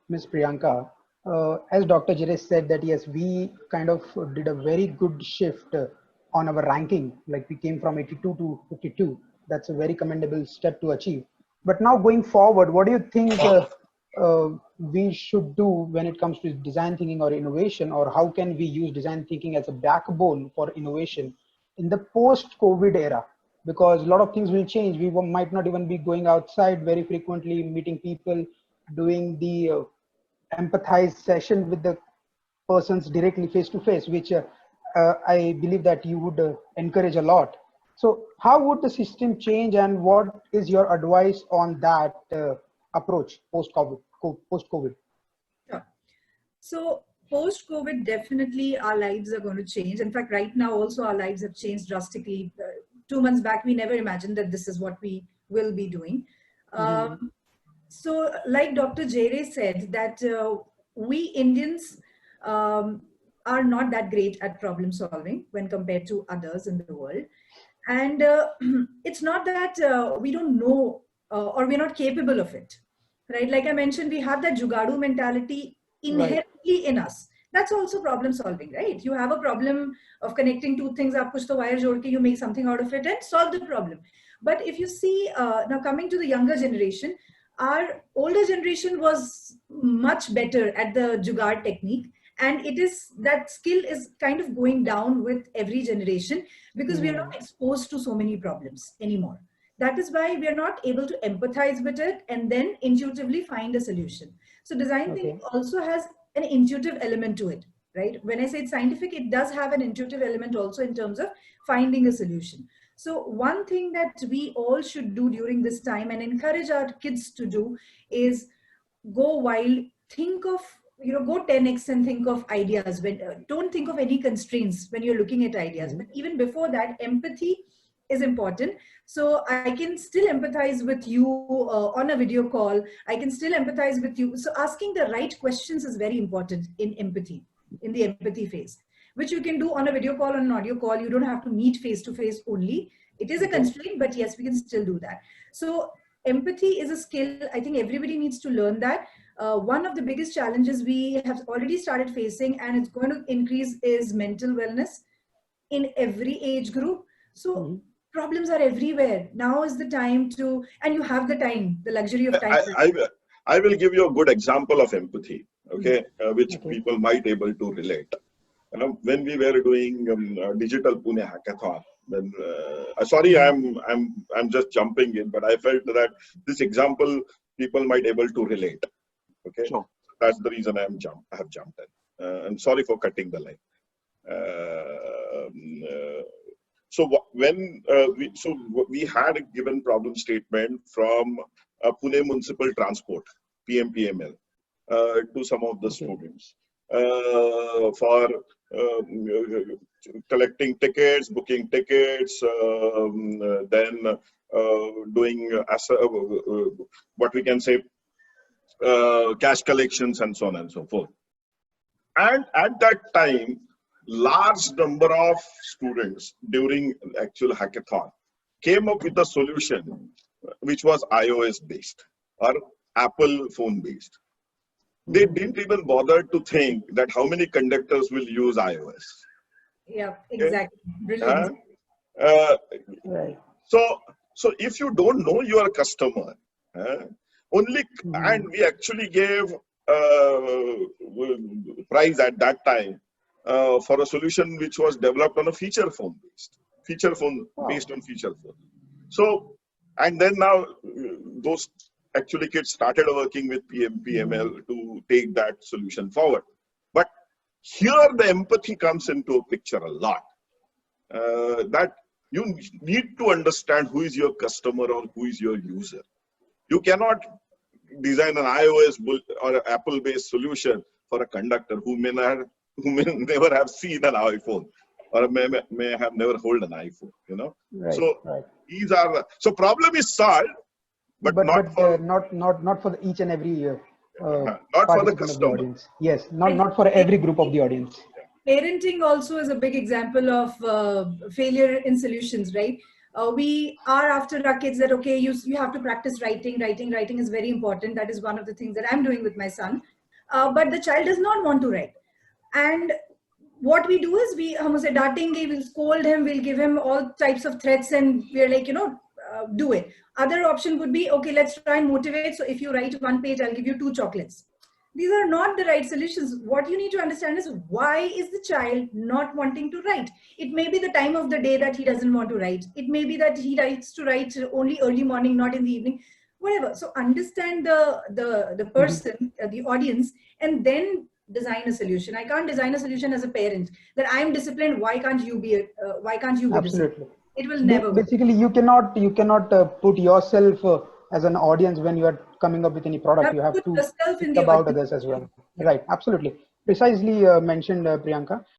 Ms. Priyanka, as Dr. Jere said that yes, we kind of did a very good shift on our ranking. Like we came from 82 to 52. That's a very commendable step to achieve. But now going forward, what do you think we should do when it comes to design thinking or innovation, or how can we use design thinking as a backbone for innovation in the post-COVID era? Because a lot of things will change. We might not even be going outside very frequently, meeting people, doing the empathize session with the persons directly face to face, which I believe that you would encourage a lot. So how would the system change, and what is your advice on that approach post-COVID? Yeah. So post-COVID, definitely our lives are going to change. In fact, right now also our lives have changed drastically. 2 months back, we never imagined that this is what we will be doing. Mhm. So like Dr. Jere said, that we Indians are not that great at problem solving when compared to others in the world. And it's not that we don't know or we're not capable of it, right? Like I mentioned, we have that jugadu mentality Right. inherently in us. That's also problem solving, right? You have a problem of connecting two things, aap kuch to wire jod ke you make something out of it and solve the problem. But if you see, now coming to the younger generation, our older generation was much better at the jugaad technique, and it is that skill is kind of going down with every generation because we are not Mhm. exposed to so many problems anymore. That is why we are not able to empathize with it and then intuitively find a solution. So design thinking Okay. also has an intuitive element to it, right? When I say it's scientific, it does have an intuitive element also in terms of finding a solution. So one thing that we all should do during this time and encourage our kids to do is go wild, think of, go 10x and think of ideas. When don't think of any constraints when you're looking at ideas. Mhm. But even before that, empathy is important. So I can still empathize with you on a video call. I can still empathize with you. So asking the right questions is very important in empathy, in the empathy phase, which you can do on a video call, on an audio call. You don't have to meet face to face only. It is a Okay. constraint, but yes, we can still do that. So empathy is a skill. I think everybody needs to learn that. One of the biggest challenges we have already started facing, and it's going to increase, is mental wellness in every age group. So Mhm. problems are everywhere. Now is the time to, and you have the time, the luxury of time. I, I, I will give you a good example of empathy, Mhm. okay, which Okay. people might able to relate. When we were doing digital Pune hackathon, then sorry, Mhm. I'm just jumping in, but I felt that this example people might able to relate. Okay, Sure. that's the reason I have jumped in. I'm sorry for cutting the line. So when we had a given problem statement from Pune Municipal Transport (PMPML) to some of the Okay. students for collecting tickets, booking tickets, then doing what we can say cash collections and so on and so forth. And at that time, large number of students during actual hackathon came up with a solution which was iOS based or Apple phone based. They Mhm. didn't even bother to think that how many conductors will use iOS. Yeah, Okay? exactly. Brilliant. Uh, uh, Right. so, so if you don't know your customer, uh, only and Mhm. we actually gave prize at that time for a solution which was developed on a feature phone Wow. based on feature phone. So, and then now those actually kids started working with Mhm. PMPML to take that solution forward. But here the empathy comes into a picture a lot. That you need to understand who is your customer or who is your user. You cannot design an iOS or an Apple-based solution for a conductor who may never have seen an iPhone or may have never hold an iPhone. Right. So Right. these are so problem is solved, but But not for not for each and every uh, not for the participant of the customer. audience. Yes. I Not for every group of think the audience. parenting also is a big example of failure in solutions, right? We are after our kids that, okay, you have to practice writing is very important. That is one of the things that I'm doing with my son. but the child does not want to write. And what we do is we hum usse डांटेंगे, we'll scold him, we'll give him all types of threats, and we're like, do it. Other option would be, okay, let's try and motivate. So if you write one page, I'll give you 2 chocolates. These are not the right solutions. What you need to understand is, why is the child not wanting to write? It may be the time of the day that he doesn't want to write. It may be that he likes to write only early morning, not in the evening, whatever. So understand the person, the audience, and then design a solution. I can't design a solution as a parent that I'm disciplined. Why can't you be? Why can't you be disciplined? Absolutely. It will never work. Basically, you cannot put yourself as an audience when you are coming up with any product. You have put to yourself in think the about audience. others as well. Right. Absolutely. Precisely mentioned, Priyanka.